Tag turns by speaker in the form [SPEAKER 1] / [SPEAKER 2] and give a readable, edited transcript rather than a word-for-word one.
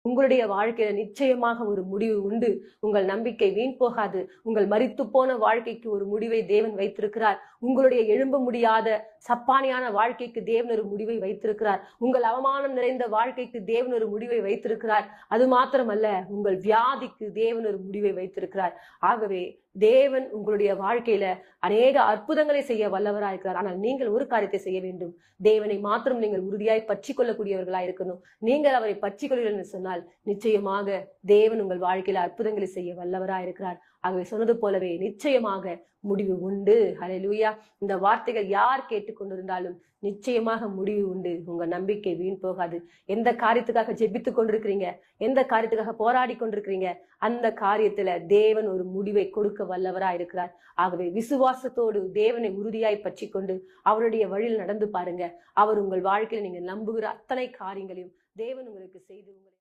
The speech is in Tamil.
[SPEAKER 1] உங்களுடைய வாழ்க்கையில நிச்சயமாக ஒரு முடிவு உண்டு. உங்கள் நம்பிக்கை வீண் போகாது. உங்கள் மரித்து போன வாழ்க்கைக்கு ஒரு முடிவை தேவன் வைத்திருக்கிறார். உங்களுடைய எழும்ப முடியாத சப்பானியான வாழ்க்கைக்கு தேவன் ஒரு முடிவை வைத்திருக்கிறார். உங்கள் அவமானம் நிறைந்த வாழ்க்கைக்கு தேவன் ஒரு முடிவை வைத்திருக்கிறார். அது மாத்திரமல்ல, உங்கள் வியாதிக்கு தேவன் ஒரு முடிவை வைத்திருக்கிறார். ஆகவே தேவன் உங்களுடைய வாழ்க்கையில அநேக அற்புதங்களை செய்ய வல்லவராயிருக்கிறார். ஆனால் நீங்கள் ஒரு காரியத்தை செய்ய வேண்டும். தேவனை மாத்திரம் நீங்கள் உறுதியாய் பற்றி கொள்ளக்கூடியவர்களாய் இருக்கணும். நீங்கள் அவரை பற்றி கொள்கிறீர்கள் என்று சொன்னால் நிச்சயமாக தேவன் உங்கள் வாழ்க்கையில அற்புதங்களை செய்ய வல்லவராயிருக்கிறார். ஆகவே சொன்னது போலவே நிச்சயமாக முடிவு உண்டு. ஹல்லேலூயா. இந்த வார்த்தைகள் யார் கேட்டுக்கொண்டிருந்தாலும் நிச்சயமாக முடிவு உண்டு. உங்க நம்பிக்கை வீண் போகாது. எந்த காரியத்துக்காக ஜெபித்துக் கொண்டிருக்கிறீங்க, எந்த காரியத்துக்காக போராடி கொண்டிருக்கிறீங்க, அந்த காரியத்துல தேவன் ஒரு முடிவை கொடுக்க வல்லவராய் இருக்கிறார். ஆகவே விசுவாசத்தோடு தேவனை உறுதியாய் பற்றி கொண்டு அவருடைய வழியில் நடந்து பாருங்க. அவர் உங்கள் வாழ்க்கையில நீங்க நம்புகிற அத்தனை காரியங்களையும் தேவன் உங்களுக்கு செய்து